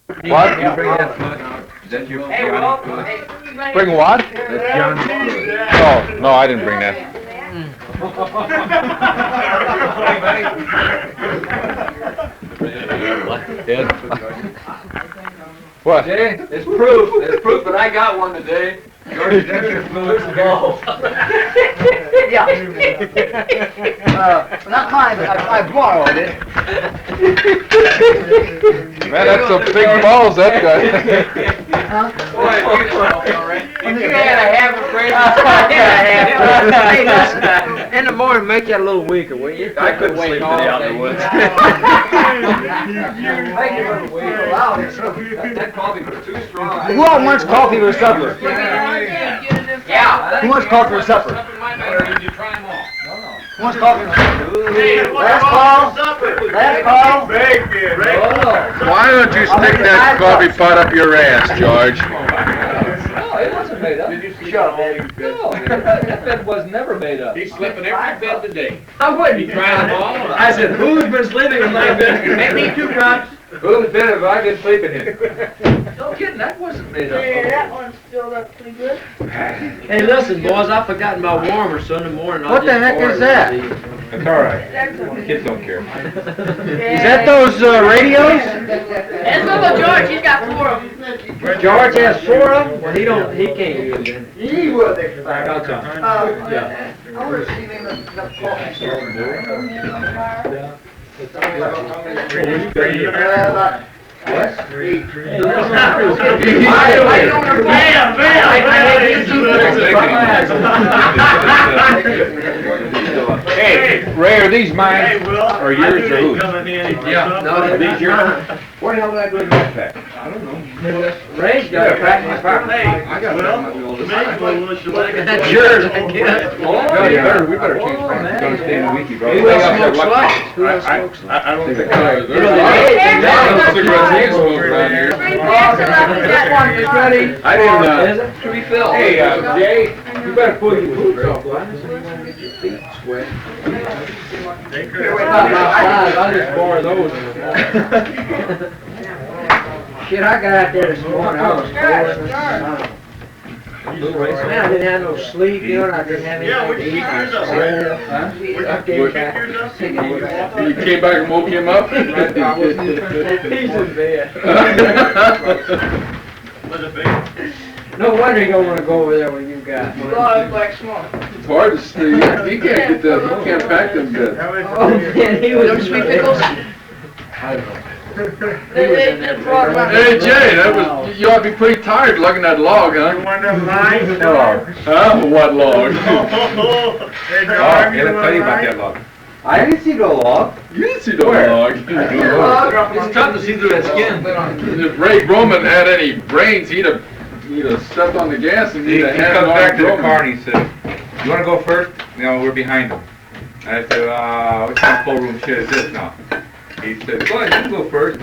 What? You bring that foot. Is that your Johnny foot? Bring what? That's John's foot. No, I didn't bring that. What? Jay, it's proof. It's proof that I got one today. George, that's your fluid to go. Not mine, but I borrowed it. Man, that's some big balls, that guy. You had a half a brain. In the morning, make that a little weaker, will you? I couldn't sleep today out in the woods. That coffee was too strong. Who all wants coffee for supper? Yeah. Who wants coffee for supper? Did you try them all? Who wants coffee for supper? Last call. Last call. Why don't you stick that coffee pot up your ass, George? No, it wasn't made up. Did you shut up? No, that bed was never made up. He's sleeping every bed today. I wouldn't. He tried them all. I said, who's been sleeping in my bed? Make me 2 drops. Who's been have I been sleeping in? No kidding, that wasn't made up. Yeah, that one's filled up pretty good. Hey, listen, boys, I forgot my warmer Sunday morning. What the heck is that? It's all right. That's okay. Kids don't care. Is that those radios? That's Uncle George, he's got 4 of them. George has 4 of them? Well, he can't use them. He would. I'll tell him. Yeah. I want to see him in the coffee shop. Hey, Ray, are these mine? Or yours or whose? Yeah. No, these yours? What the hell did I do with my pack? Ray's got a pack in his pocket. I got That's yours, I guess. We better change plans. It's gonna stay in a weeky, bro. Who else smokes lights? Who else I smokes lights? don't think there's a lot of cigarettes he smokes around here. 3 packs of them, that one is ready. I didn't, Is it? To refill. hey, Jay, you better pull your boots off. I'll just borrow those. Shit, I got out there this morning, I was Man, I didn't have no sleep, you know, and I didn't have anything to eat. I came back. You came back and woke him up? He's in bed. No wonder you don't want to go over there when you got. Oh, like smoke. It's hard to stay, he can't get that, he can't pack them good. Oh, man, he was. Those sweet pickles? They brought them out. Hey, Jay, that was, you ought to be pretty tired lugging that log, huh? Huh? What log? I didn't see no log. You didn't see the log. It's tough to see through that skin. If Ray Broman had any brains, he'd have stepped on the gas and He he'd have had comes Norm back to the Broman. car and he says, you wanna go first? No, we're behind him. And I said, what kind of full room shit is this now? He said, go ahead, you go first.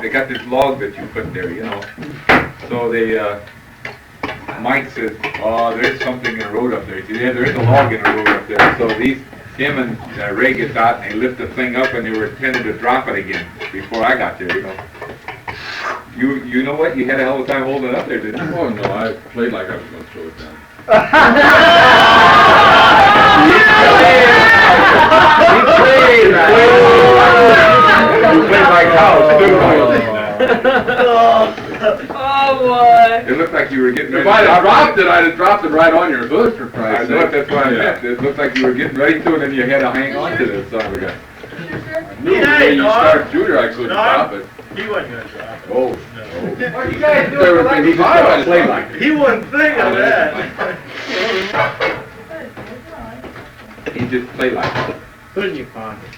They got this log that you put there, you know. So they, Mike says, oh, there's something in the road up there. He said, yeah, there is a log in the road up there. So him and Ray gets out and they lift the thing up and they were intending to drop it again before I got there, you know. You know what? You had a hell of a time holding it up there, didn't you? Oh, no, I played like I was going to throw it down. You played like house, too. Oh, boy. It looked like you were getting ready If I'd to have drop dropped it, I'd have dropped it right on your hood for I Christ's know sake. it, that's what I meant. It looked like you were getting ready to it and you had to hang on to this son of a gun. Knew the way you start shooter, I couldn't stop it. He wasn't gonna drop it. Oh. What you guys There doing was for he just lunch? tried to play like it. He wouldn't think of that. He just played like it. Put it in your pocket.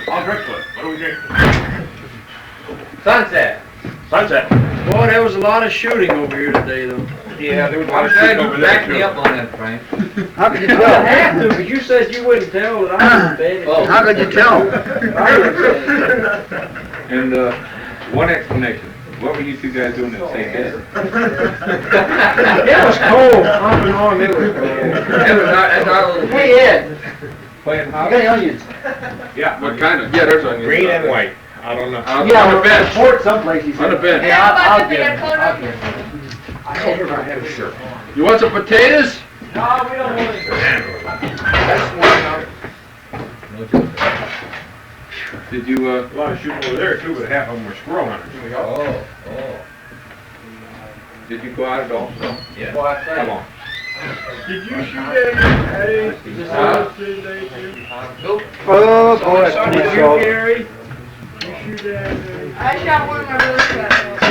I'll drink for it. What do we drink? Sunset. Sunset. Boy, there was a lot of shooting over here today, though. Yeah, there was a lot I'm of glad shooting over you there, backed me too. up on that, Frank. How could you I tell? have to, but you said you wouldn't tell that I was in bed. Oh. How could you tell? I would say. And, one explanation. What were you two guys doing in St. Ed? It was cold, off and on, it was cold. Hey, Ed, Playing I house? got onions. Yeah, What kind of? Yeah, there's onions. green and white. I don't know. On Yeah, the bench. Fort someplace, he said. On the bench. Yeah, I'll get Yeah, it. but I'll they get it. I told her I had a shirt. You want some potatoes? No, we don't want it. Did you, A lot of shooting over there too, but half of them were squirrel hunters. did you go out at all? No. Yeah. How long? Did you shoot Oh, boy. Gary? I shot one of my brother's shots.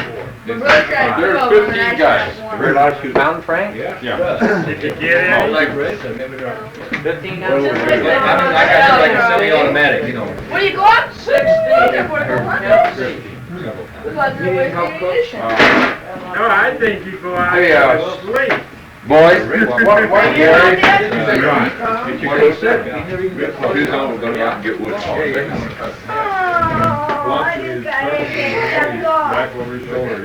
My brother tried to There's kill him, 15 and I guys. shot one. Very large shoot. Pound Frank? Yeah. Yeah. Did you get Oh, any? like Ray said, maybe they're. 15 Just ounces? like I mean, like a semi-automatic, you know. What do you go up? 60. I put it on 100. Because you're wasting ammunition. No, I think you go out Hey, and sleep. Boys, What, Gary? Get your close up. He's on, we're going out and get wood. Oh, I just got it. Back over his shoulder.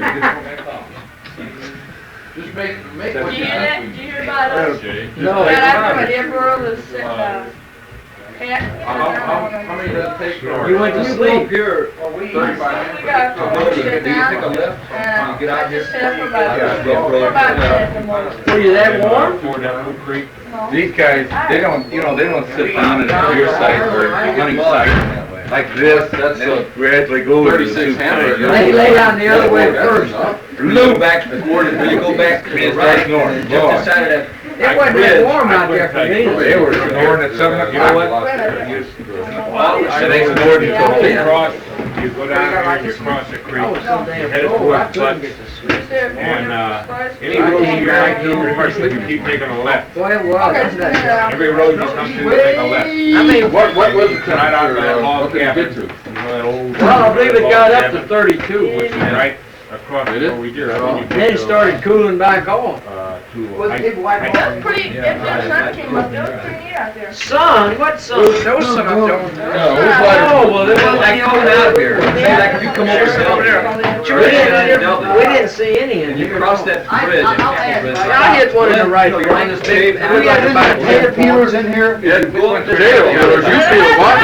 Just make Did you hear that? Did you hear about us? No. That after my dear brother was sick, cat. How many does it take? You went to sleep. Here, We got sit down, take a lift, and get I out here. just sat for about, Yeah, for about 10 at the most. Were you that warm? Toward that Blue Creek. No. These guys, they don't, you know, they don't sit down at a deer site or a hunting site like this, That's and a then gradually go to the 36 soup. hammer. They lay down the other way first. Blue back before the, you go back to the right north. Just Boy, decided that. It wasn't that warm out there for me. they were snoring at 7 o'clock. You know what? So they snored until You 10. cross, you go down here and you cross the creek. I was so damn Headed cold, I towards couldn't Butts. get to sleep. And, any road you ride through, you keep taking a left. Boy, it was. Okay, just a minute. Every road you come to, you take a left. I mean, What was the Right out temperature? that log What did it cabin. get to? You know that old. well, I believe it got up to log 32. cabin, Which is right across Did it? where we did. Then it started cooling back off. To. That's pretty, if the sun came up, it was pretty neat out there. Sun? What sun? No sun up there. No, oh, well, they wasn't like coming out here. See, like if you come over there. We didn't see any in You here. cross that bridge. I hit one in the right behind us, big. And we got potato peelers in here. Yeah, potato peelers, you feel what?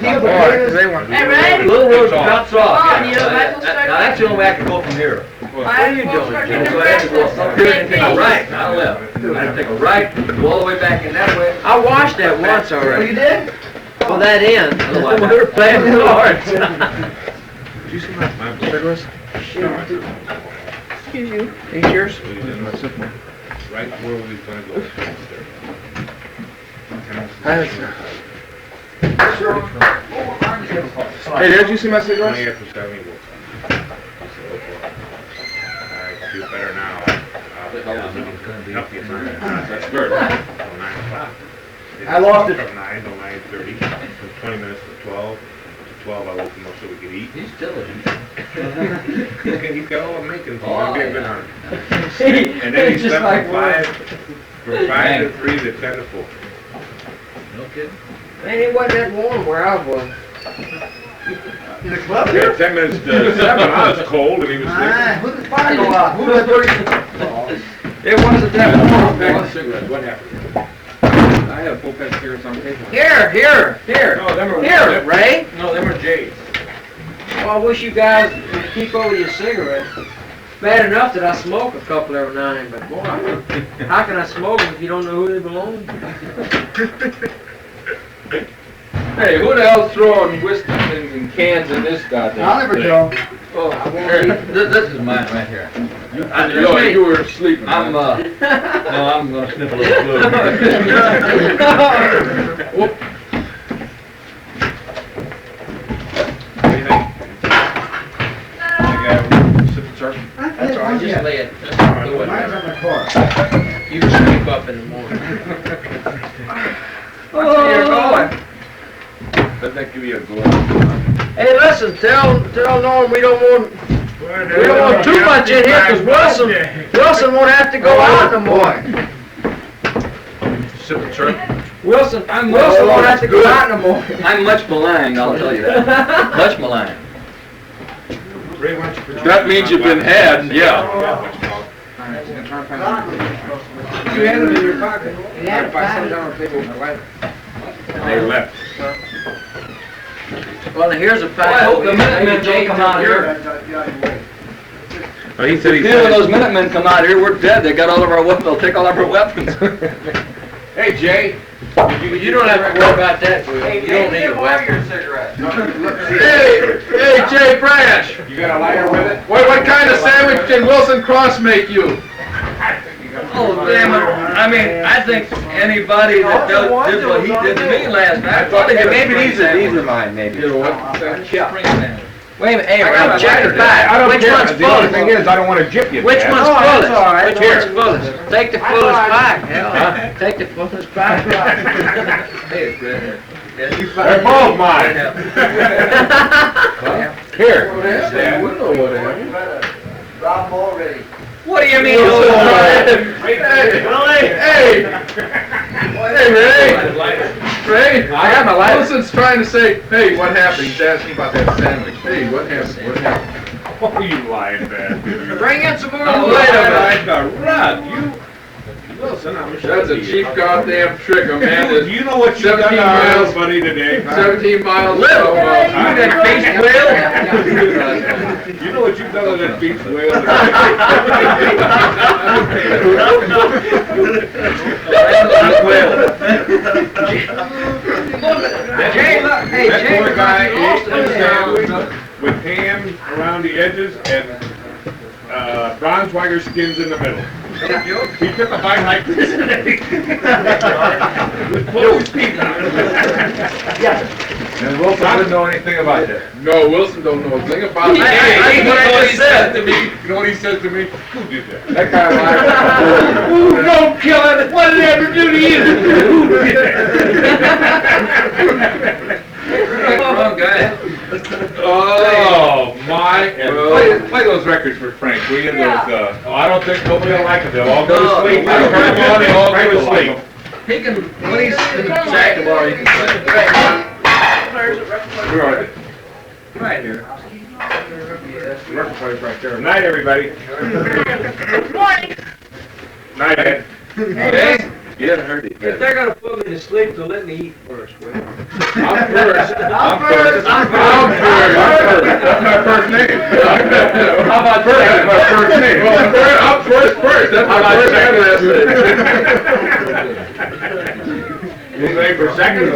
Hey, Ray? Little road cuts off. Oh, you know, Michael started- Now, that's the only way I can go from here. What are you doing? So I had to go up here and take a right, not a left. I had to take a right, go all the way back in that way. I watched that once already. You did? Well, that end. Otherwise, We were playing cards. Excuse you. These yours? Right where we was gonna go. Hey, did you see my cigarettes? 20 after 70. Alright, feel better now. Help you through that. That's good. Till 9 o'clock. I lost it. From 9 till 9:30, from 20 minutes to 12. To 12 I woke him up so we could eat. He's diligent. He's got all the makings. He's Oh, gonna be a good yeah. hunter. See, And then he it's just slept like from 5 to 3 to 10 to 4. No kidding. Man, it wasn't that warm where I was. Yeah, 10 minutes to 7, I was cold and he was sleeping. Who did the fire go out? Who did It wasn't that warm. Pack of cigarettes, what happened? I had a full pack of cigarettes on paper. Here, here. No, them are. Here, Ray. No, them are J's. Well, I wish you guys would keep over your cigarettes. Bad enough that I smoke a couple every now and then, but boy, how can I smoke them if you don't know who they belong to? Hey, who the hell's throwing whiskey in cans in this goddamn thing? throw. Oh, This is mine right here. You were sleeping. I'm, no, I'm gonna sniff a little glue. What do you think? I got sip and serve. That's all right, just lay it. Just do it. You can sleep up in the morning. Where you're going? Doesn't that give you a glow? Hey, listen, tell Norm we don't want too much in here, cause Wilson won't have to go out no more. Sip and serve. Wilson I'm won't have to go out no more. I'm much maligned, I'll tell you that. Much maligned. Ray, why don't you put your- That means you've been had, yeah. You had them in your pocket. Yeah, If I sit down and take over my life. They left. Well, here's a Well, I hope the Minutemen don't come out here. Oh, he said he If when those Minutemen come out here, we're dead. They got all of our weapons. They'll take all of our weapons. Hey, Jay. You don't have to worry about that, Will. You don't need a weapon. Hey, Jay Branch! You got a lighter with it? What kind of sandwich did Wilson Cross make you? Oh, damn it. I mean, I think anybody that did what he did to me last night, I thought Maybe these are mine, maybe. You know what? Wait a minute, hey, I got Ray, check lighter. it back. I don't Which care. one's The only thing fullest? is, I don't want to jip you. Which Dad. one's Oh, that's fullest? all right. Which one's fullest? Take the fullest back. Hell, take the fullest back. Hey, it's good. They're both mine. Here. What happened? We know what happened. What do you mean? Hey, Ray, I got my lighter. Wilson's trying to say, hey, what happened? He's asking about that sandwich. Hey, what happened? What happened? Oh, you lying bastard. Bring in some more. Oh, wait a minute. The rub, you. Wilson, I'm sure. That's a cheap goddamn trick, a man Do that's you know what you done 17 to miles. our buddy today? huh? 17 miles Live. from, You that beast You know what you've done to that beast whale? Jay, look, hey, That Jay, poor guy ate lost his it. sandwich with ham around the edges and Bronzeweiger skins in the middle. He took a bite like this. With closed teeth. And Wilson wouldn't know anything about that. No, Wilson don't know a thing about it. Hey, That's what what I he just said said to me. You know what he says to me? Who did that? That guy lied. Ooh, don't kill him. What did it ever do to you? Wrong guy. Oh, my. Play those records for Frank, will you? Those, Oh, I don't think nobody will like it. They'll all go No. to sleep. I don't care about it, all Frank go will to sleep. He can, when he's in Jack tomorrow, he can play. Where are they? Right here. Record players right there. Night, everybody. Night, Ed. Hey, You haven't heard it If yet. they're gonna put me to sleep, then let me eat first, Will. I'm first. I'm first. I'm first. That's my first name. How about first? That's my first name. Well, I'm first. That's my first and last name. You ready for second?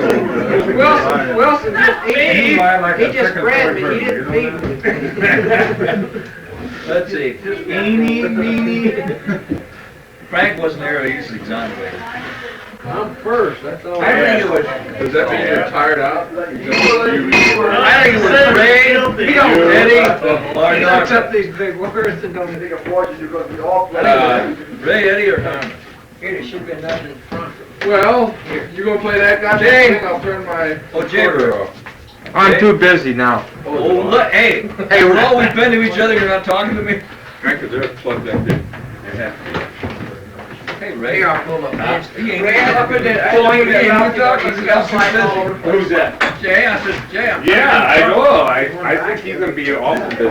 Wilson just, he just read me, he didn't beat me. let's see. Eeny, meeny. Frank wasn't there, he's exonerated. I'm first, that's all. I think it was, Does that mean you're tired out? I think it was Ray, Eddie, or He not. looks up these big words and don't think of Ray, Eddie, or Thomas. Here, there should've been nothing in front. Well, you gonna play that goddamn thing? I'll turn my... Oh, Jaybird. I'm too busy now. Oh, look, hey, we're always been to each other, you're not talking to me? Frank, is there a plug that in? Hey, Ray. They are full of hands. He ain't Ray, up in there. Oh, he ain't talking, he's got some business. Who's that? Jay, I said, Jay, I'm. Yeah, I know. I think he's gonna be awful busy.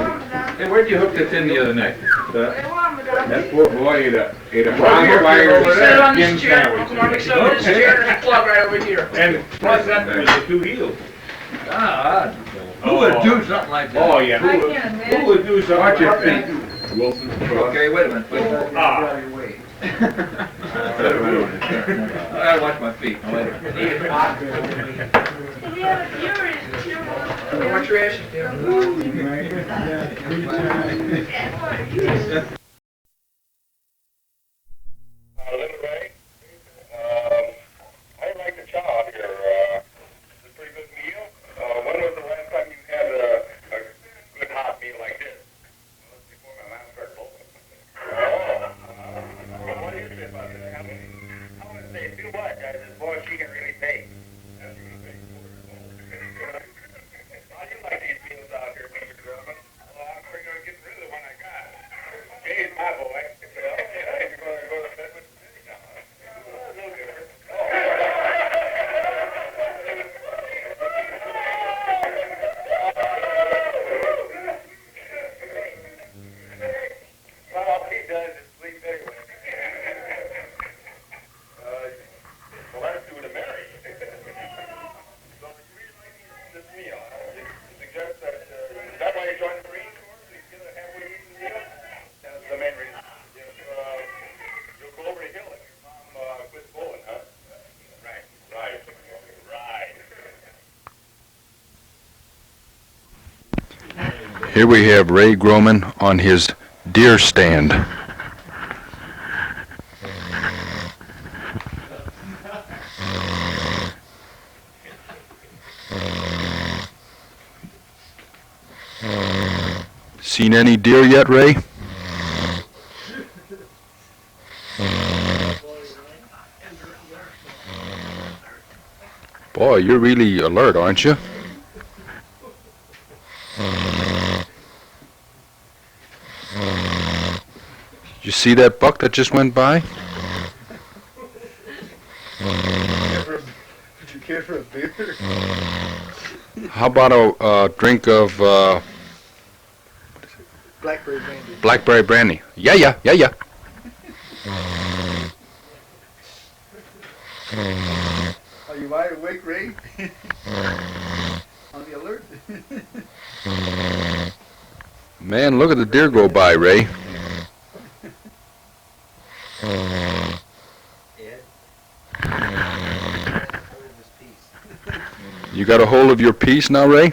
Hey, where'd you hook this in the other night? That poor boy ate a Sit on Bronzeweiger skin this chair. sandwich. Come on, mix over this chair and a plug right over here. And plus that was the two heels. God, who would do something like that? Oh, yeah. Who would do something Watch your like that? feet. Wilson's truck. Okay, wait a minute. Ah. I gotta watch my feet. Oh, wait a minute. Watch your ashes, Tim. I like the chow here. It's a pretty good meal. When was the last time you had a good hot meal like this? Well, it's before my last started open. Well, what do you say about this? I want to say too much. This boy, she can really bake. That's really big. How do you like these meals out here, Mr. Drummond? Well, I'm pretty good getting rid of the one I got. Hey, Here we have Ray Groman on his deer stand. Seen any deer yet, Ray? Boy, you're really alert, aren't you? You see that buck that just went by? Would you care for a beer? How about a drink of Blackberry brandy. blackberry brandy? Yeah, yeah, yeah, yeah. Are you wide awake, Ray? On the alert? Man, look at the deer go by, Ray. You got a hold of your piece now, Ray?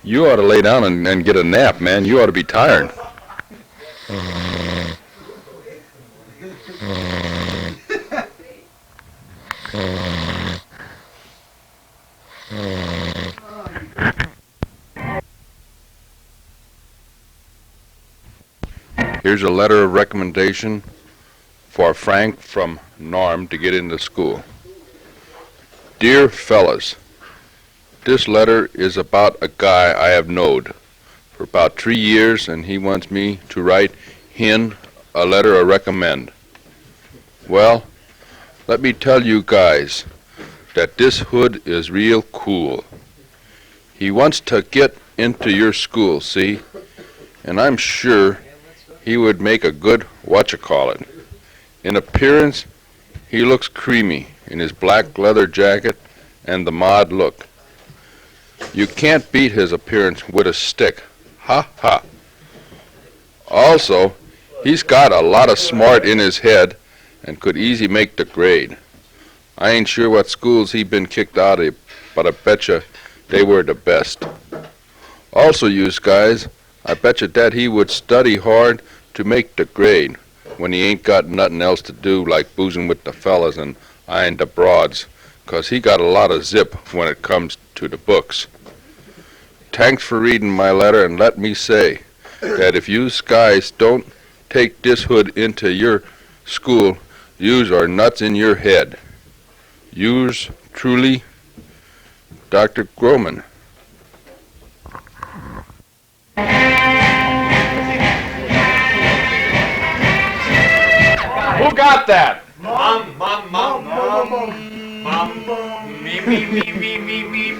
You ought to lay down and get a nap, man. You ought to be tired. Here's a letter of recommendation for Frank from Norm to get into school. Dear fellas, this letter is about a guy I have knowed for about 3 years, and he wants me to write him a letter of recommend. Well, let me tell you guys that this hood is real cool. He wants to get into your school, see? And I'm sure he would make a good whatchacallit. In appearance, he looks creamy in his black leather jacket and the mod look. You can't beat his appearance with a stick. Ha ha. Also, he's got a lot of smart in his head and could easy make the grade. I ain't sure what schools he been kicked out of, but I betcha they were the best. Also, yous guys, I betcha that he would study hard to make the grade when he ain't got nothing else to do like boozing with the fellas and eyeing the broads, 'cause he got a lot of zip when it comes to the books. Thanks for reading my letter, and let me say that if you guys don't take this hood into your school, yous are nuts in your head. Yours truly, Dr. Groman. Who got that? Mom,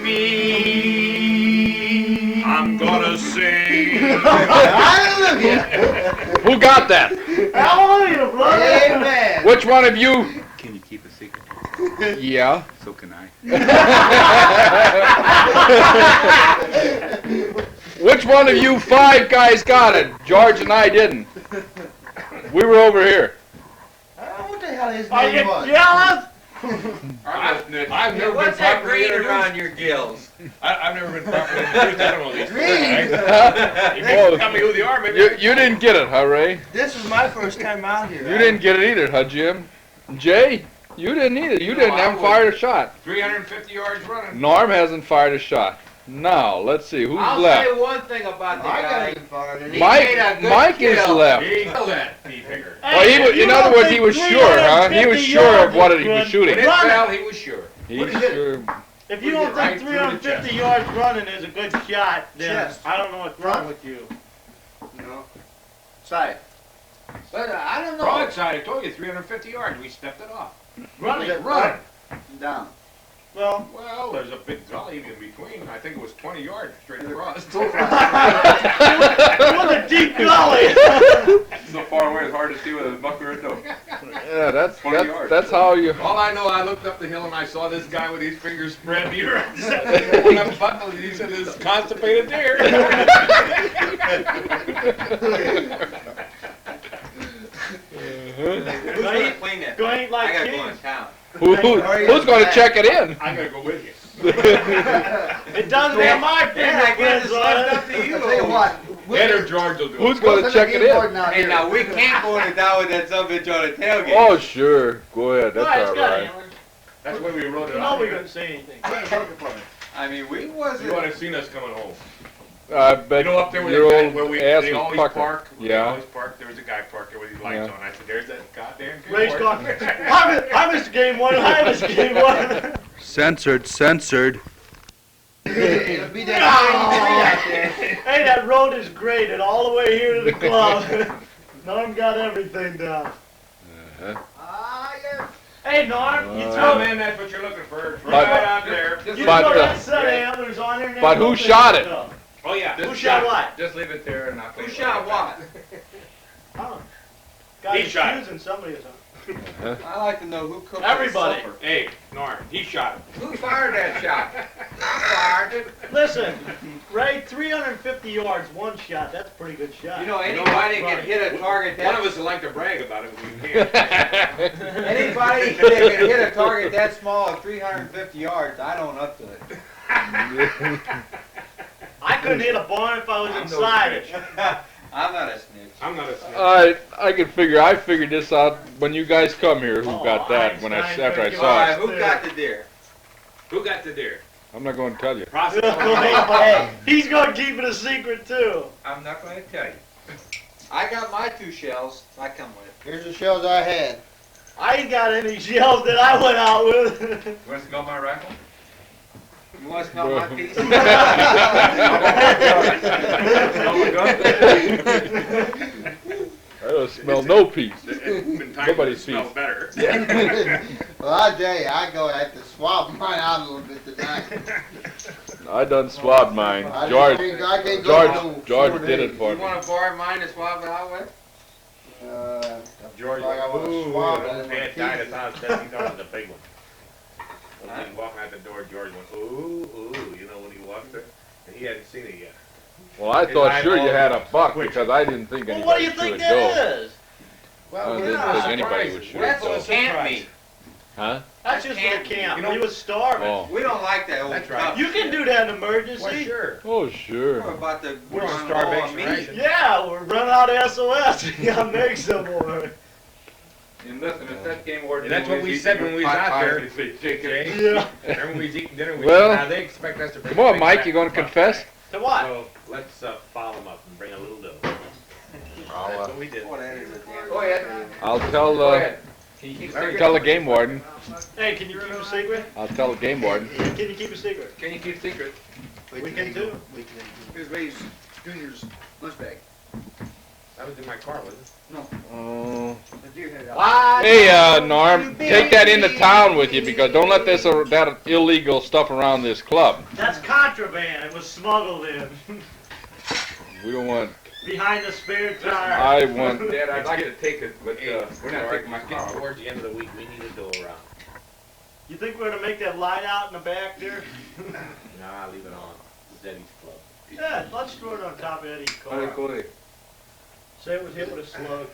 me. I'm gonna sing. Who got that? Hallelujah, brother. Amen. Which one of you? Can you keep a secret? Yeah. So can I. Which one of you 5 guys got it? George and I didn't. We were over here. What the hell his name was? Are you jealous? I've never been What's that properly green introduced. around your gills? I've never been properly introduced. I don't know these Green? You both tell me who they are, maybe. You didn't get it, huh, Ray? This is my first time out here. You didn't get it either, huh, Jim? Jay? You didn't either. You didn't have fired a shot. 350 yards running. Norm hasn't fired a shot. Now, let's see, who's I'll left? say one thing about the I guy. got him fired. He made a good Mike is kill. left. He killed that beefhanger. Well, he was, in other words, he was sure, huh? He was sure of what he was shooting. When it fell, he was sure. He's sure. If you don't Right think through the 350 yards running is a good shot, then Chest. I don't know what's wrong with you. No. Side. But I don't know. Broadside, I told you, 350 yards. We stepped it off. Running. Run. Down. Well, Well, there's a big gully in between. I think it was 20 yards straight across. it was a deep gully. So far away, it's hard to see whether the buck or a doe. Yeah, 20 yards. that's how you. All I know, I looked up the hill and I saw this guy with his fingers spread here. When I'm buckled, he said, "This is constipated deer." Who's gonna clean it? Go ain't like I gotta go kids. in town. Who's going to check it in? I'm gonna go with you. It doesn't have my fingerprints on it. I'll tell you what. Ed or George will do it. Who's gonna check it in? Hey, now, we can't go it down with that son of a bitch on the tailgate. Oh, sure. Go ahead. All right, That's it's all got right. antlers. That's when we wrote it You out know we here. couldn't say anything. I mean, we wasn't... You would have seen us coming home. I bet You know, up there where, your the guy, old where ass they was always puckered. park, where they Yeah. always park, there was a guy parked there with his lights Yeah. on. I said, there's that goddamn Ray's keyboard. gone. Hi, Mr. Game One. Hi, Mr. Game One. Censored, censored. It'll be that Hey, that road is graded all the way here to the club. Norm got everything down. Ah, yeah. Hey, Norm, you Oh, throw man, that's what you're looking for. But- Right out there. you But, throw that uh, set of antlers on there. And but who shot it? Oh, yeah. Who shot what? Just leave it there and not Who shot what? Oh. Got He his shot shoes and somebody or something. I'd like to know who cooked Everybody. that supper. Hey, Norm, he shot him. Who fired that shot? I fired it. Listen, Ray, 350 yards, one shot. That's a pretty good shot. You know, anybody can hit a target One of that, us would like to brag about it, but we can't. anybody that can hit a target that small at 350 yards, I don't up to it. I couldn't hit a barn if I was I'm no inside it. I'm not a snitch. I'm not a snitch. I figured this out when you guys come here. Who Oh, got that? When Einstein after I figured saw Alright, it, who got the deer? Who got the deer? I'm not going to tell you. Prosecutor. Hey, he's gonna keep it a secret too. I'm not going to tell you. I got my 2 shells I come with. Here's the shells I had. I ain't got any shells that I went out with. You want to smell my rifle? You want to smell my piece? I don't smell no peace. It's been time Nobody's to smell piece. better. Well, I tell you, I have to swab mine out a little bit tonight. I done swabbed mine. I George, can't go no George 4 did it days. for You me. want to borrow mine to swab it out with? George, Like I wanna ooh, swab the it old in my man died teeth. at times, he thought it was a big one. When he was walking out the door, George went, ooh, ooh, you know, when he walked there, and he hadn't seen it yet. Well, I His thought sure you eyeball had a buck twitching. because I didn't think Well, anybody what do you should think go. that is? I Well, didn't think anybody would shoot That's go. what camp meat. Huh? That's just for can't- camp. you know- He was starving. Oh. We don't like that old That's right. tough You can shit. do that in Why, emergency. sure. Oh, We're sure. about to We're on run starvation low on meat. ration. Yeah, we're running out of SOS. You gotta make some more. And listen, if that game warden... And that's what we said when we was out there, Jay. Yeah. Remember when we was eating dinner, we Well, said, now they expect us to bring Come a on, big Mike, sack you going of to buck." confess? To what? So, let's follow them up and bring a little dough. That's what we did. Boy, that is a damn. Go ahead. I'll tell Go ahead. Can you keep tell the game warden. Hey, can you keep a secret? I'll tell the game warden. Can you keep a secret? Can you keep secret? We can too. Here's Ray's Junior's lunch bag. That was in my car, wasn't it? Oh. The deer headed out. Why? Hey, Norm, take that into town with you because don't let this that illegal stuff around this club. That's contraband. It was smuggled in We don't want. behind the spare tire. I want. Dad, I'd like to take it, but Hey, we're not taking my getting car. towards the end of the week, we need a dough around. You think we're gonna make that light out in the back there? Nah, leave it on. It's Eddie's club. Yeah, let's throw it on top of Eddie's How did it car. go there? Say it was hit with a slug.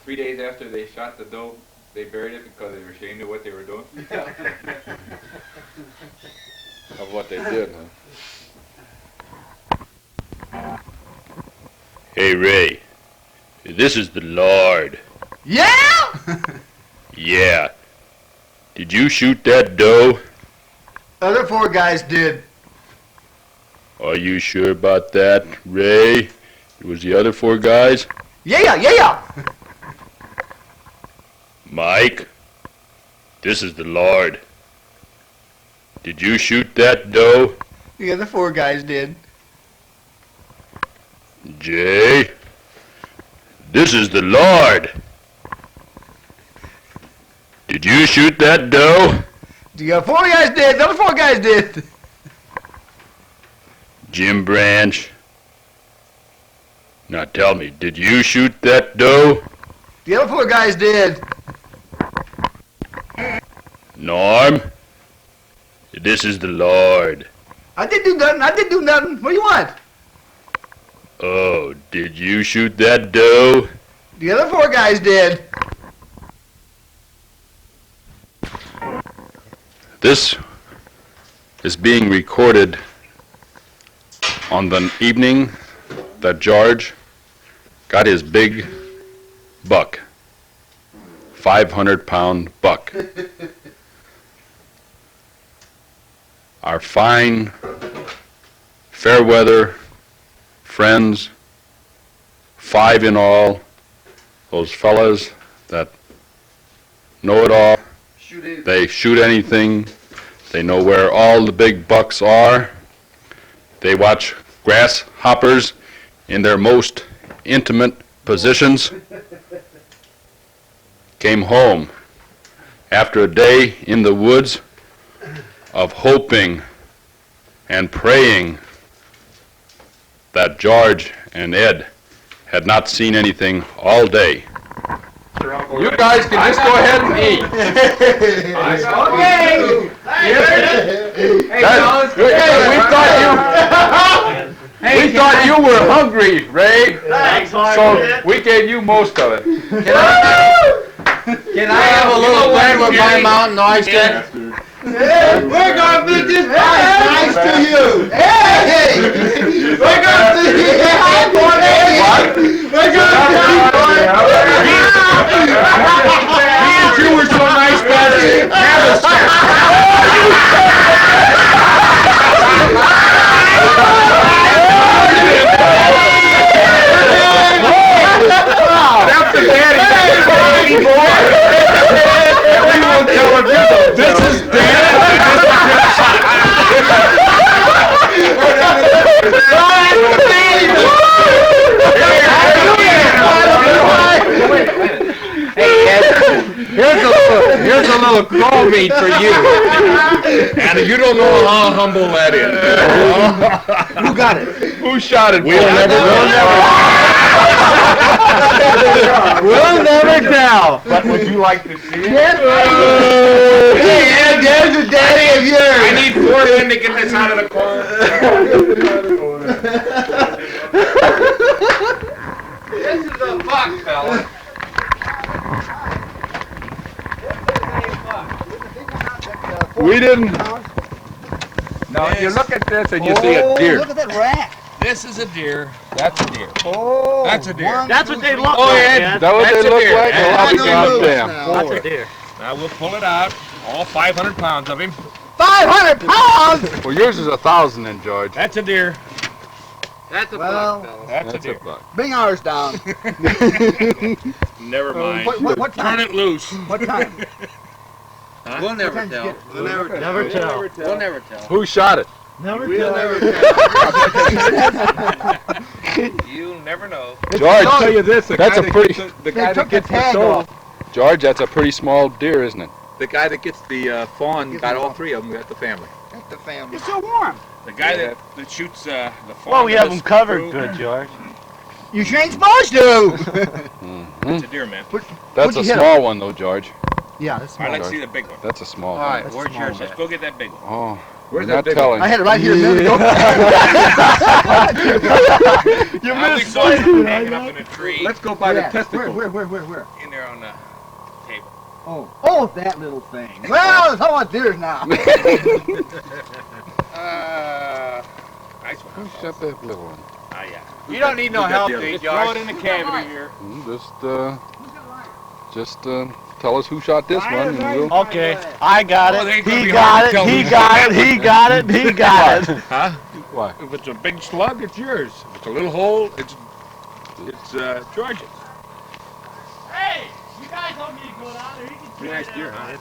3 days after they shot the doe, they buried it because they were ashamed of what they were doing? Of what they did, huh? Hey, Ray. This is the Lord. Yeah? Yeah. Did you shoot that doe? Other 4 guys did. Are you sure about that, Ray? It was the other 4 guys? Yeah. Mike, this is the Lord. Did you shoot that doe? The other 4 guys did. Jay, this is the Lord. Did you shoot that doe? The other 4 guys did. The other 4 guys did. Jim Branch. Now tell me, did you shoot that doe? The other 4 guys did. Norm, this is the Lord. I didn't do nothing. What do you want? Oh, did you shoot that doe? The other 4 guys did. This is being recorded on the evening that George got his big buck, 500-pound buck. Our fine, fair weather friends, 5 in all, those fellas that know it all, they shoot anything, they know where all the big bucks are, they watch grasshoppers in their most intimate positions, came home after a day in the woods of hoping and praying that George and Ed had not seen anything all day. You guys can just go ahead and eat. Okay! We thought you were hungry, Ray. Thanks, So we gave you most of it. Can I have a little thing with my mountain oyster? Hey, we're gonna be just nice to you. Hey, we're gonna be We're You were so nice, Patrick. Have That's the daddy. We won't tell him this is Here's a little claw meat for you. And you don't know how humble that is. Who got it? Who shot it? We'll never tell. But would you like to see it? Hey, Ed, there's a daddy of yours. I need 4 men to get this out of the corner. This is a buck, fella. We didn't. Now, you look at this and you see a deer. Look at that rack. This is a deer. That's a deer. Oh, That's a deer. That's what they look Oh, like, yeah. man. Is that what That's they a look deer. like? Yeah, Well, I'll be that's a moose goddamn. now. That's a deer. Now we'll pull it out. All 500 pounds of him. 500 pounds. Well, yours is 1,000 then, George. That's a deer. That's a Well, buck, fella. That's a deer. buck. Bring ours down. Never mind. What Turn time? it loose. What time? We'll never time did you tell. get Never tell. We'll never tell. Who shot it? Never We'll tell. never tell. You'll never know. George, I'll tell you this, that's a pretty. the guy that gets the tag soul, off. George, that's a pretty small deer, isn't it? the guy that gets the fawn got all 3 of them, got the family. That's the family. It's so warm. The guy that shoots the fawn. Well, we have them with covered screw, good, George. You sure ain't supposed to. It's a deer, man. That's a you hit small one, though, George. Yeah, that's All right, small. let's see the big one. That's a small All one. right, That's where's small. yours Let's at? go get that big one. Oh, Where's we're not that big telling. I had it right here a minute ago. You I'll be missed going something. hanging up in a tree Let's go by the Yeah. testicle. Where? in there on the table. Oh, that little thing. Well, it's all about deers now. Nice one. Who shot that little one? Ah, yeah. You don't need no got help, the other? do you, Just throw it George? in the cavity here. Just tell us who shot this one, and we'll. Okay, I got Oh, they it. ain't gonna He be got hard to it. tell He who's got it. He got it. He got it. Huh? Why? If it's a big slug, it's yours. If it's a little hole, it's George's. Hey, you guys told me to go down there. Pretty nice deer, huh?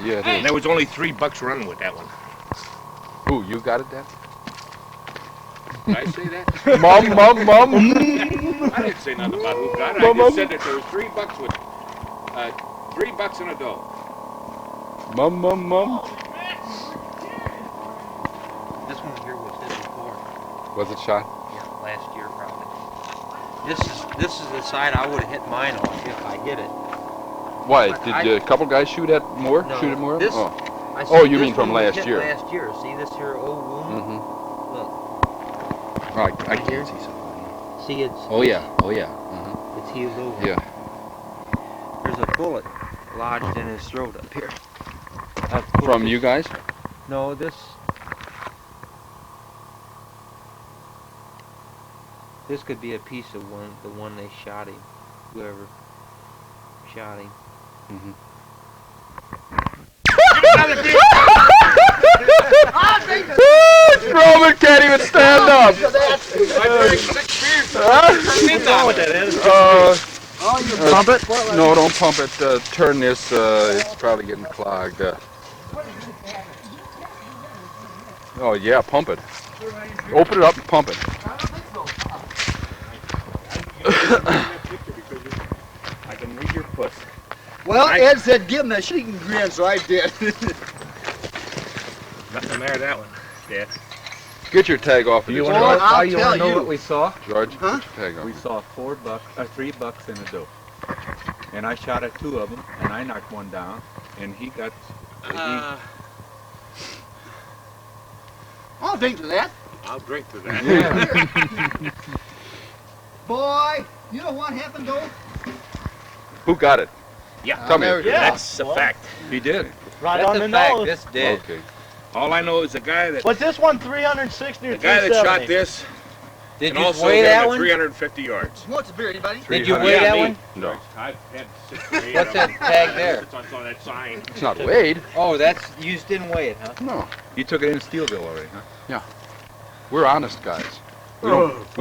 Yeah, it And is. there was only 3 bucks running with that one. Who, you got it, Dad? Did I say that? Mom. I didn't say nothing about who got it. I just said that there was 3 bucks with 3 bucks in a doe. Mom. This one here was hit before. Was it shot? Yeah, last year probably. This is the side I would have hit mine on if I hit it. Why? But Did I- a couple guys shoot at more? No, Shoot at more? this- Oh. I Oh, said you this mean from one was last hit year. Last year. See this here old wound? Mm-hmm. Look. Oh, I can't see something. See it's Oh yeah. Mm-hmm. it's healed over. Yeah. There's a bullet lodged in his throat up here. From you guys? No, this could be a piece of the one they shot him. Whoever shot him. Roman can't even stand up. Pump it? No, don't pump it. Turn this. It's probably getting clogged. Oh yeah, pump it. Open it up and pump it. I can read your puss. Well, Ed said give him that shaking grin, so I did. Nothing there, that one. Yeah. Get your tag off of this, Well, George. I'll you tell wanna know you. what we saw? George, Huh? get your tag We off. saw $3 in a doe. And I shot at 2 of them, and I knocked one down, and he got... I'll drink to that. I'll drink to that. Boy, you know what happened though? Who got it? Yeah. Tell me. Yeah. That's a fact. He did. Right on the nose. This did. Okay. All I know is the guy that Was this one 360 or the guy that 370? shot this Did and you also weigh hit that him at one? 350 yards. Who wants a beer, anybody? Did you 300. weigh that me. one? No, I've had 6 or 8 What's that tag there? It's on that sign. it's not weighed. Oh, you just didn't weigh it, huh? No, You took it in Steelville already, huh? we're honest guys. We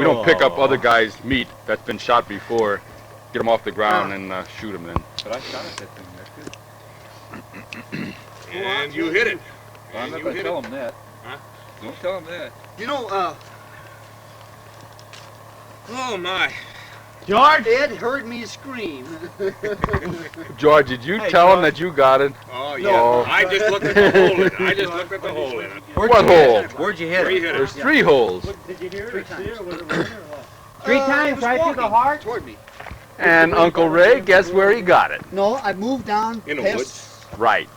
don't pick up other guys' meat that's been shot before, get them off the ground and shoot them then. But I shot at that thing, that's good. And you hit it. Well, I'm And not you going to hit tell it. him that. Huh? Don't tell him that. You know, Oh my. George? Ed heard me scream. George, did you tell him that you got it? Oh yeah. No. I just looked at the hole in it. I just looked at the hole in it. What hole? Where'd you hit Where you it? hit There's it. 3 holes. Did you hear it? See it? Was it raining or what? 3 times right through the heart? Toward me. And Uncle Ray, guess where he got it? No, I moved down In the past... woods. Right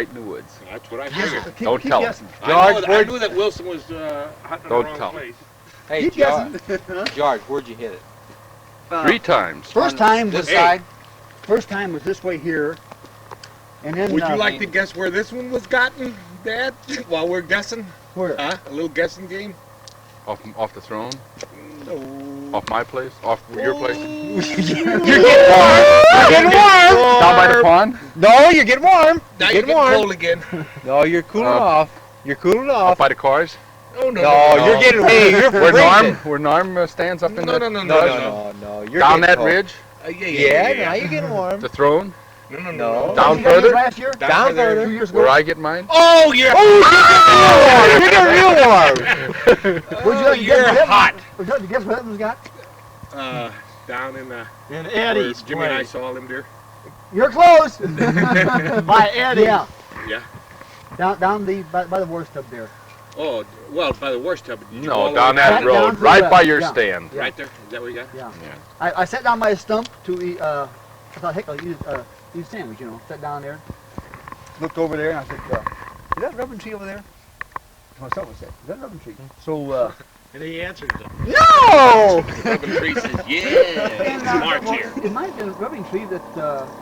in the woods. That's what I figured. Don't tell him. guessing. I knew that Wilson was hunting Don't the wrong tell him. place. Hey, Keep George, guessing. George, where'd you hit it? 3 times. First time was This side? First time was this way here, and then Would you like to guess where this one was gotten, Dad? While we're guessing? where? Huh? A little guessing game? Off the throne? No. Off my place? Off your place? You're getting warm! Down by the pond? No, you're getting warm! Now You're you're getting getting warm! cold again. No, you're cooling off. You're cooling Off off. by the cars? Oh no. No, you're getting, hey, you're Where freezing. Norm stands up in No, the no, no, No, no, no, no. no, no. You're down getting that cold. ridge? Yeah, now you're getting warm. The throne? No, no, No. no. Down You got yours further? last year? Down further. 2 years ago? Where I get mine? Oh, you're You're getting real warm! Where'd you like to you're guess what hot. Where'd you like to guess what Evans got? Down in the In where Eddie's Jimmy and I place. saw him there. You're close. By Eddie. Yeah. Yeah. Down by the worst tub there. Oh, well, by the worst tub. Did you go No, all the down way that Down road, to the right left, by your yeah. stand. Yeah. Right there. Is that what you got? Yeah. Yeah. I sat down by a stump to eat. I thought, heck, I'll eat a sandwich. You know, sat down there, looked over there, and I said, "Is that a rubber tree over there?" My son said, "Is that a rubber tree?" So, And he answered them. no. Rubbing tree says, yeah. Smart here. It might have been a rubbing tree that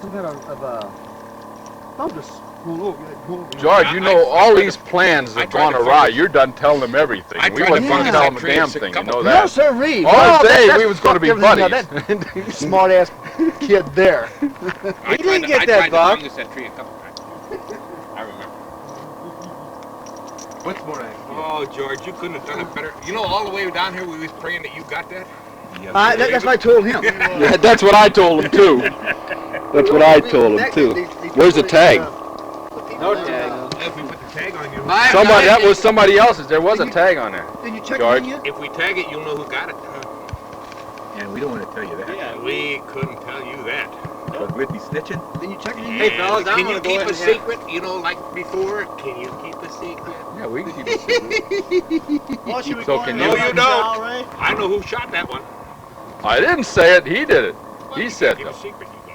some kind of fungus grew over. George, you know all these plans I have tried gone to awry. focus- You're done telling them everything. I We tried to wasn't going to focus tell that them a tree damn and thing. You couple- know No, that. sirree. All day we was going to be buddies. Smart ass kid there. I didn't tried get I that, tried to Buck. fungus that tree a couple times. I remember. What's more accurate? Oh, George, you couldn't have done it better. You know, all the way down here, we was praying that you got that. That's what I told him. Yeah, that's what I told him too. That's what I told him too. Where's the tag? No tag. If we put the tag on you, Somebody, that was somebody else's. There was a tag on there. Did you check George. it in yet? if we tag it, you'll know who got it. And we don't want to tell you that. Yeah, we couldn't tell you that. Because we'd be snitching. Did you check it in And yet? Hey, fellas, I'm can gonna you go keep ahead a and have- secret? You know, like before, can you keep a secret? Yeah, we can keep it secret. Oh, should we So go can in you- and No, you find don't. out, Ray? I know who shot that one. I didn't say it. He did it. He said Keep a so. secret, you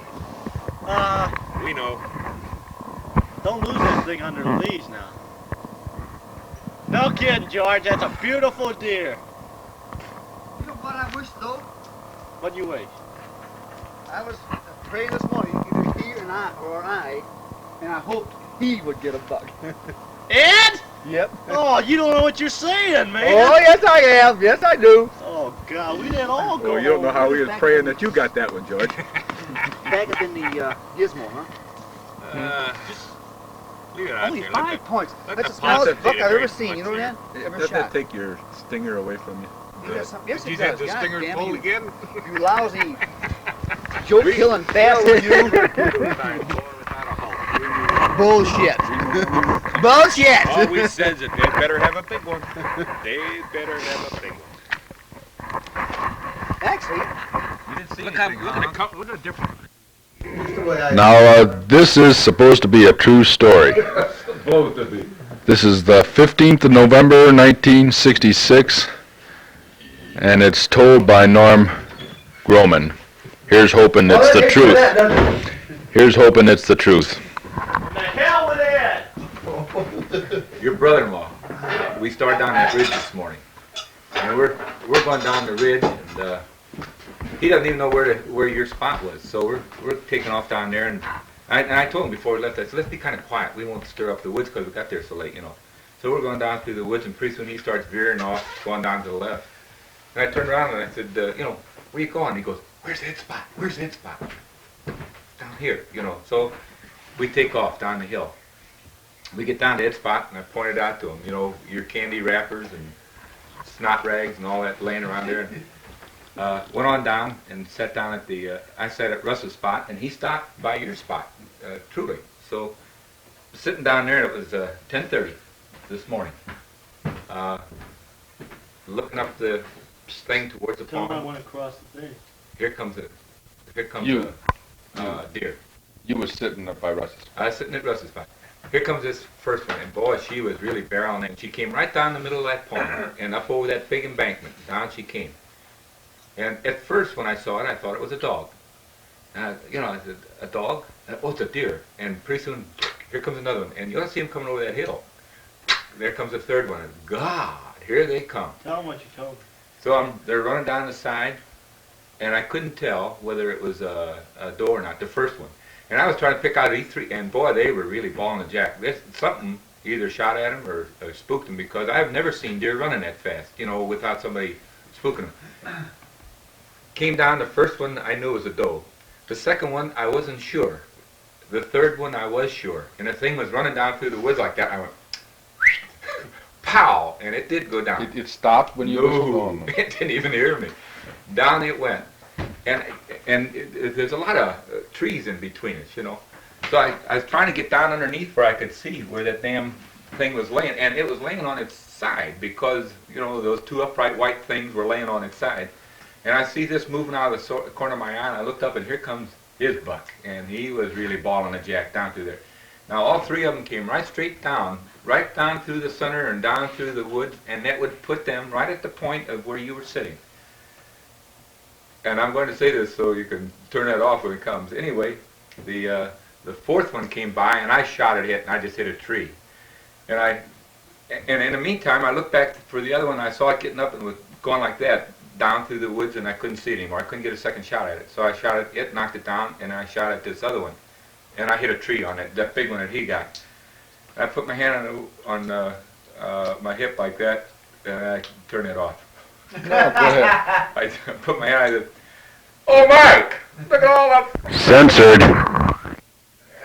guys. We know. Don't lose that thing under the leaves now. No kidding, George. That's a beautiful deer. You know what I wish though? What do you wish? I was praying this morning, either he and I, and I hoped he would get a buck. Ed? Yep. Oh, you don't know what you're saying, man. Oh, yes, I am. Yes, I do. Oh, God, we didn't all go. Oh, you don't know how we was praying that you got that one, George. Back up in the gizmo, huh? Leave it out Only there. 5 points. let That's the the smallest possum buck hit it I've ever right seen. You know once that? Ever Doesn't that shot. take your stinger away from you? Yes, yes, Did it you have does. the God stingers damn pulled you, again? you lousy joke-killing bastard, you. Bullshit. Bullshit. Always says that they better have a big one. They better have a big one. Actually, You didn't see look at the cup. Look at the difference. Now, this is supposed to be a true story. Supposed to be. This is the 15th of November, 1966, and it's told by Norm Groman. Here's hoping it's the truth. Here's hoping it's the truth. The hell with that! Your brother-in-law. We started down that ridge this morning, and we're going down the ridge, and he doesn't even know where your spot was. So we're taking off down there, and I told him before we left, I said, let's be kind of quiet. We won't stir up the woods because we got there so late, you know. So we're going down through the woods, and pretty soon he starts veering off, going down to the left. And I turned around and I said, you know, where you going? He goes, where's that spot? Where's that spot? Down here, you know. So we take off down the hill. We get down to that spot, and I pointed out to him, you know, your candy wrappers and snot rags and all that laying around there. And, went on down and sat down at the, I sat at Russ's spot, and he stopped by your spot, truly. So sitting down there, it was 10:30 this morning. Looking up the thing towards the Tell him I pond. went across the thing. Here comes You. a deer. You were sitting up by Russ's. I was sitting at Russ's spot. Here comes this first one, and boy, she was really barreling in. She came right down the middle of that pond and up over that big embankment. Down she came. And at first, when I saw it, I thought it was a dog. You know, I said, a dog? Oh, it's a deer. And pretty soon, here comes another one. And you don't see him coming over that hill. There comes the third one. And God, here they come. Tell him what you told me. So they're running down the side, and I couldn't tell whether it was a doe or not, the first one. And I was trying to pick out these three, and boy, they were really balling the jack. Something either shot at them or spooked them, because I've never seen deer running that fast, you know, without somebody spooking them. Came down, the first one I knew was a doe. The second one, I wasn't sure. The third one, I was sure. And the thing was running down through the woods like that. I went, pow! And it did go down. It stopped when you whistled No, on them. it didn't even hear me. Down it went. And there's a lot of trees in between us, you know. So I was trying to get down underneath where I could see where that damn thing was laying. And it was laying on its side because, you know, those two upright white things were laying on its side. And I see this moving out of the corner of my eye, and I looked up, and here comes his buck. And he was really balling a jack down through there. Now, all three of them came right straight down, right down through the center and down through the woods, and that would put them right at the point of where you were sitting. And I'm going to say this so you can turn that off when it comes. Anyway, the fourth one came by, and I shot at it, and I just hit a tree. And in the meantime, I looked back for the other one. I saw it getting up and was going like that down through the woods, and I couldn't see it anymore. I couldn't get a second shot at it. So I shot at it, knocked it down, and I shot at this other one. And I hit a tree on it, that big one that he got. I put my hand on my hip like that, and I turned it off. No, go ahead. I put my hand, I said, oh, Mike, look at all that. Censored.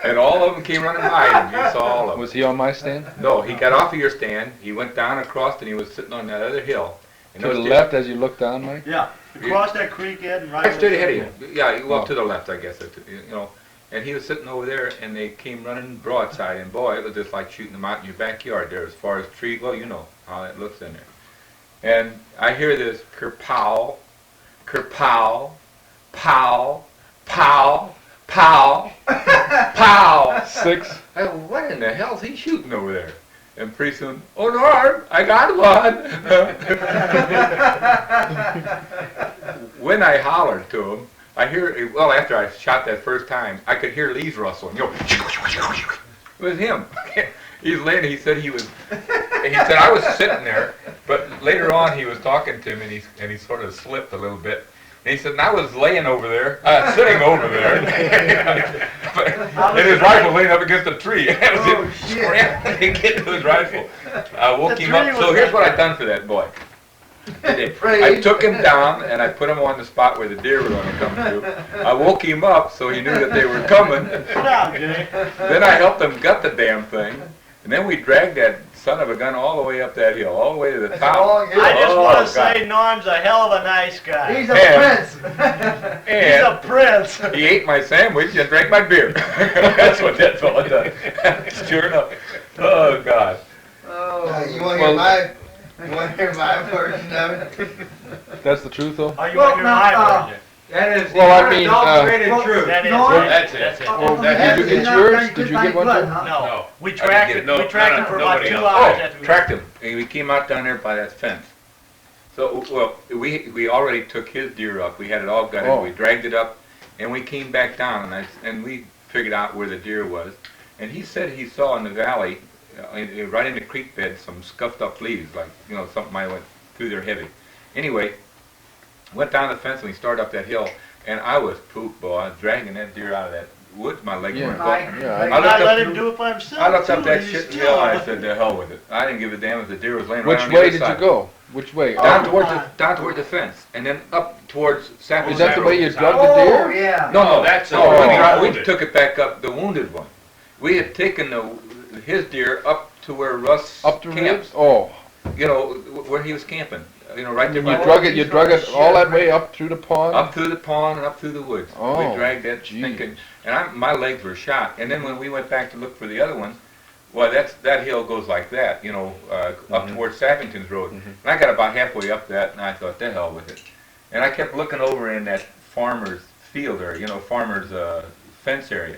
And all of them came running by him. You saw all of them. Was he on my stand? No, he got off of your stand. He went down across, and he was sitting on that other hill. And To the those left as you look down, Mike? Yeah. Across that creek, Ed, and right Right straight ahead of over you. Yeah, you go up to the left, I guess. You know, and he was sitting over there, and they came running broadside. And boy, it was just like shooting them out in your backyard there. As far as tree, well, you know how it looks in there. And I hear this kerpow, kerpow, pow, pow, pow, pow. 6. I go, what in the hell's he shooting over there? And pretty soon, oh Norm, I got one. When I hollered to him, I hear, well, after I shot that first time, I could hear leaves rustling. You know, it was him. He's laying, he said I was sitting there, but later on he was talking to me, and he sort of slipped a little bit. And he said, and I was laying over there, sitting over there, and his rifle laying up against a tree. I was scrambling to get to his rifle. I woke him up. So here's what I done for that boy. I took him down and I put him on the spot where the deer were going to come through. I woke him up so he knew that they were coming. Then I helped him gut the damn thing, and then we dragged that son of a gun all the way up that hill, all the way to the top. I just want to say Norm's a hell of a nice guy. He's a prince. He's a prince. He ate my sandwich and drank my beer. That's what that fella done. Sure enough. Oh, God. You want to hear my... You want to hear my version of it? That's the truth, though? Oh, you want to hear my version? That is Well, I mean, unadulterated truth. That is That's it. Did you get yours? Did you get one too? No. We I tracked didn't it. get it. We tracked him for about Nobody 2 else. hours after we Tracked him. And we came out down there by that fence. So, well, we already took his deer up. We had it all gutted. Oh. We dragged it up, and we came back down, and we figured out where the deer was. And he said he saw in the valley, right in the creek bed, some scuffed up leaves, like, something might have went through there heavy. Anyway, went down the fence and we started up that hill, and I was pooped, boy. I was dragging that deer out of that woods. My legs weren't going. I let him do it by himself. I looked up too, that he's shit still- hill and I said, the hell with it. I didn't give a damn if the deer was laying right Which on the way other did side. you go? Which way? Down towards the fence, and then up towards Sapling. Is that the way you drug the Oh, deer? yeah. No, that's no. We wounded. took it back up, the wounded one. We had taken his deer up to where Russ Up the camped. ribs? Oh. Where he was camping. Right there. You by the- drug it all that way up through the pond? Up through the pond and up through the woods. Oh, We dragged that gee. thinking, and my legs were shot. And then when we went back to look for the other one, well, that hill goes like that, up towards Sappington's Road. And I got about halfway up that, and I thought, the hell with it. And I kept looking over in that farmer's field area, farmer's fence area.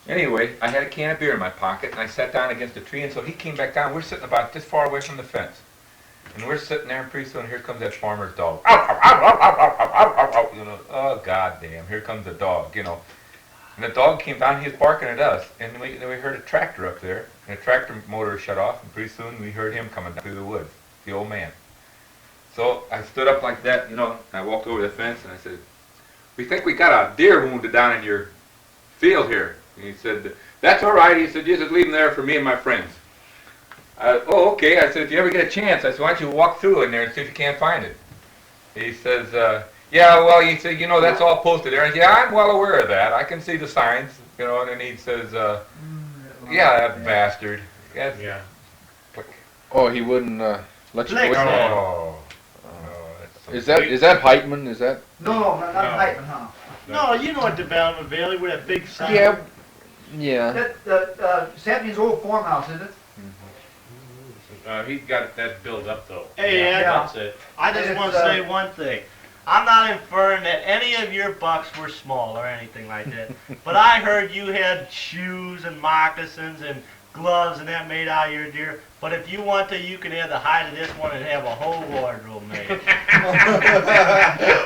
Anyway, I had a can of beer in my pocket, and I sat down against a tree, and so he came back down. We're sitting about this far away from the fence. And we're sitting there, and pretty soon here comes that farmer's dog. Oh, goddamn, here comes the dog, And the dog came down, he was barking at us, and then we heard a tractor up there, and the tractor motor shut off, and pretty soon we heard him coming down through the woods, the old man. So I stood up like that, and I walked over the fence, and I said, we think we got a deer wounded down in your field here. And he said, that's all right. He said, you just leave him there for me and my friends. Oh, okay. I said, if you ever get a chance, I said, why don't you walk through in there and see if you can't find it? He says, yeah, well, he said, that's all posted there. I said, yeah, I'm well aware of that. I can see the signs, and then he says, yeah, that bastard. Yeah. Oh, he wouldn't let you go in? Oh. Is that Heitman? Is that? No, not Heitman, huh? No, you know what Development Valley with that big sign. Yeah. That, Sappington's old farmhouse, is it? He's got that built up though. Hey, Ed, That's it. I just want to say one thing. I'm not inferring that any of your bucks were small or anything like that, but I heard you had shoes and moccasins and gloves and that made out of your deer. But if you want to, you can have the hide of this one and have a whole wardrobe made.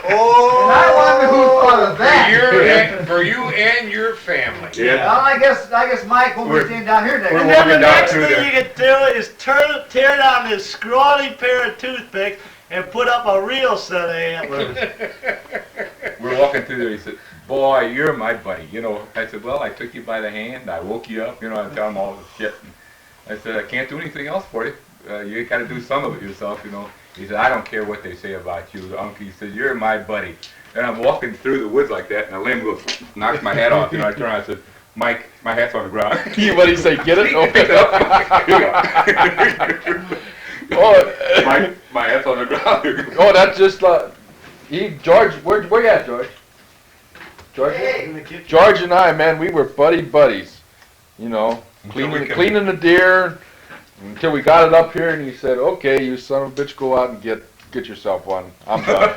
Oh! And I wonder who thought of that. For you and your family. Yeah. Well, I guess Mike won't be staying down here next And week. then the next through thing there. you can do is tear down this scrawny pair of toothpicks and put up a real set of antlers. We're walking through there. He said, boy, you're my buddy. I said, well, I took you by the hand. I woke you up. I tell him all the shit. I said, I can't do anything else for you. You got to do some of it yourself, He said, I don't care what they say about you, Uncle. He said, you're my buddy. And I'm walking through the woods like that, and a limb goes, knocks my hat off. I turn around and I said, Mike, my hat's on the ground. What did he say? Get it? Pick it up. Oh, my hat's on the ground. oh, that's just George. Where you at, George? George. George and I, man, we were buddies. Cleaning the deer until we got it up here, and he said, "Okay, you son of a bitch, go out and get yourself one. I'm done."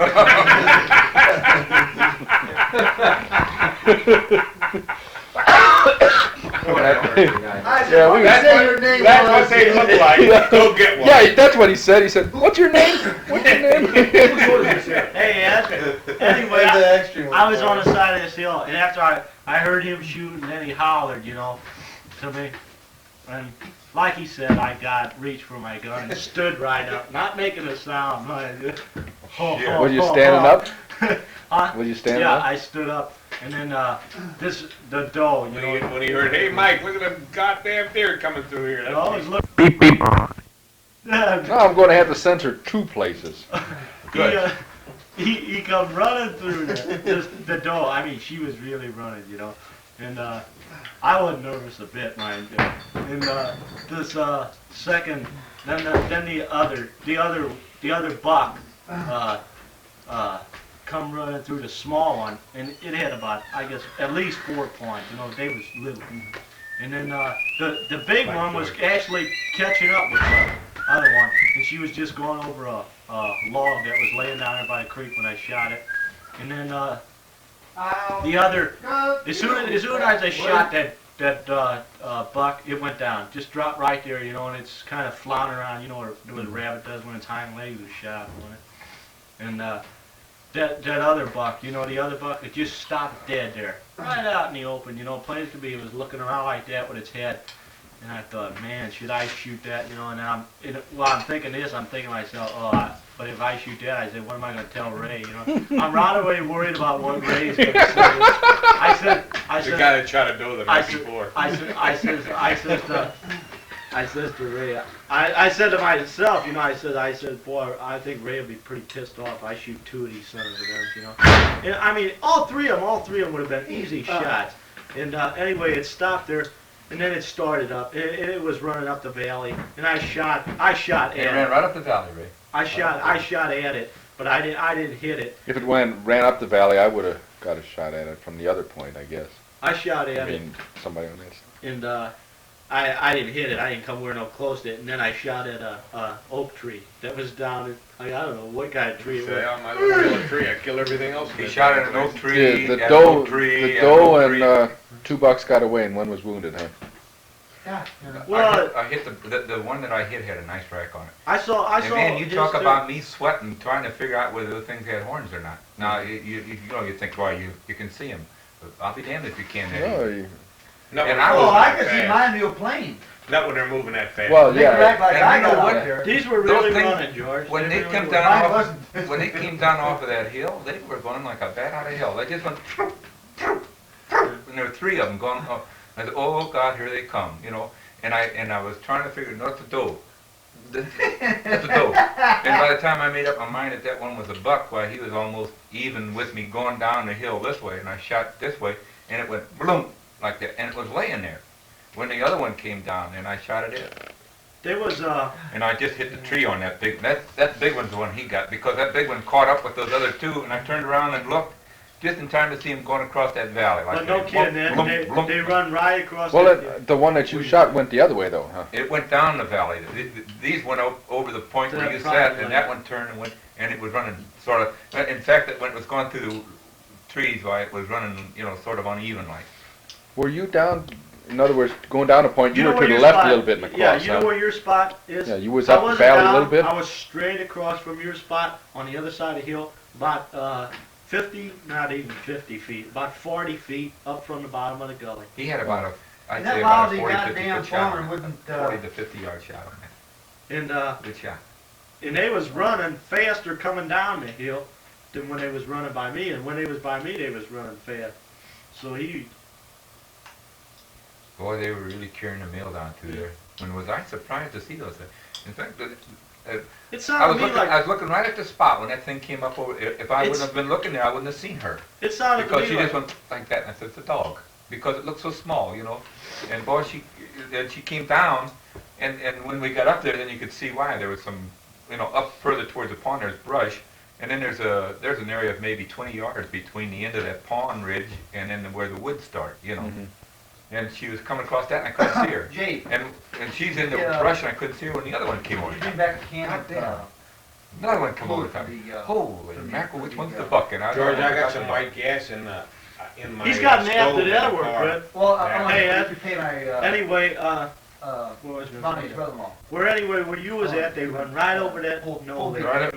Yeah, we That's what they look like. Go get one. Yeah, that's what he said. He said, "What's your name? What's your name?" Hey, Ed. Anyway, I was on the side of this hill, and after I heard him shoot, and then he hollered, to me. And like he said, I reached for my gun and stood right up, not making a sound. Were you standing up? Was you standing Yeah, up? I stood up, and then the doe, you know. When he heard, hey Mike, look at them goddamn deer coming through here. I always look. Beep, beep. No, I'm going to have to censor 2 places. Good. He come running through the doe. I mean, she was really running, you know, and I wasn't nervous a bit, mind you. And this second, then the other buck come running through the small one, and it had about, I guess, at least 4 points. You know, they was little. And then the big one was actually catching up with the other one, and she was just going over a log that was laying down there by the creek when I shot it. And then the other, as soon as I shot that buck, it went down, just dropped right there, you know, and it's kind of floundering around, you know, what a rabbit does when its hind legs are shot on it. And that other buck, you know, the other buck, it just stopped dead there, right out in the open, you know, plain as could be. It was looking around like that with its head. And I thought, man, should I shoot that, you know? And while I'm thinking this, I'm thinking to myself, but if I shoot that, I said, what am I going to tell Ray, you know? I'm right away worried about what Ray's going to say. I said, the guy that shot a doe the night before. I said to Ray, I said to myself, you know, I said, boy, I think Ray will be pretty pissed off if I shoot 2 of these sons of guns, you know. And I mean, all three of them would have been easy shots. And anyway, it stopped there, and then it started up. It was running up the valley, and I shot at it. It ran right up the valley, Ray. I shot at it, but I didn't hit it. If it ran up the valley, I would have got a shot at it from the other point, I guess. I shot at I it. mean, somebody on this. And I didn't hit it. I didn't come anywhere no close to it. And then I shot at a oak tree that was down. I don't know what kind of tree it was. Say, I might as well kill a tree. I kill everything else. He shot at an oak tree. Yeah, the at an doe, oak tree, the at doe an oak tree. and 2 bucks got away, and 1 was wounded, huh? Well, I hit the one that I hit had a nice rack on it. I saw. And man, you talk about me sweating, trying to figure out whether the things had horns or not. Now you know you think, well, you can see them, but I'll be damned if you can. No, and I can see mine real plain. Not when they're moving that fast. Well, They can act like And I you know got what? out there. These were really Those things- running, George. When they really came were. down Mine off, wasn't. when they came down off of that hill, they were going like a bat out of hell. They just went, and there were 3 of them going. Oh, I said, oh God, here they come, you know. And I was trying to figure, not the doe. That's a doe. And by the time I made up my mind that that one was a buck, why he was almost even with me going down the hill this way, and I shot this way, and it went bloom like that, and it was laying there. When the other one came down, and I shot it in. There was And I just hit the tree on that big. That big one's the one he got, because that big one caught up with those other 2, and I turned around and looked just in time to see him going across that valley. Like but no that. kidding, Bloom, they bloom, bloom. they run right across. Well, the, the one that you shot went the other way, though, huh? It went down the valley. These went over the point To where that you private sat, and land. that one turned and went, and it was running sort of. In fact, when it was going through the trees, why it was running, you know, sort of uneven like. Were you down? In other words, going down a point, you know were to where the your left spot- a little bit in the Yeah, cross, you know huh? where your spot is? Yeah, you was I up the wasn't valley down, a little bit? I was straight across from your spot on the other side of the hill, about 50, not even 50 feet, about 40 feet up from the bottom of the gully. He had about a, I'd And say that about a lousy 40, 50 goddamn foot shot. farmer on wouldn't, that. 40 to 50 yard shot on that. And Good shot. and they was running faster coming down the hill than when they was running by me, and when they was by me, they was running fast. So he, Boy, they were really carrying the mail down through there. When was I surprised to see those things? In fact, it I sounded was to me looking. like, I was looking right at the spot when that thing came up over. If I wouldn't have been looking there, I wouldn't have seen her. it sounded to Because me she like, just went like that, and I said, it's a dog. Because it looked so small, you know. And boy, she came down, and when we got up there, then you could see why. There was some, you know, up further towards the pond, there's brush. And then there's an area of maybe 20 yards between the end of that pond ridge and then where the woods start, you know. Mhm. And she was coming across that, and I couldn't see her. Jay, And she's in the Yeah. brush, and I couldn't see her when the other one came did over. you bring back a can of, Goddamn. Another one come over food to for me. the, Holy for the- mackerel, for which the, one's the buck? And I George, don't I know got which some one. white gas in my he's got an stove app in that the that'll work car. good. well, I want Hey, to Ed. pay my, Anyway, what was his brother-in-law. where you was at, they run right over that knoll there. Right up-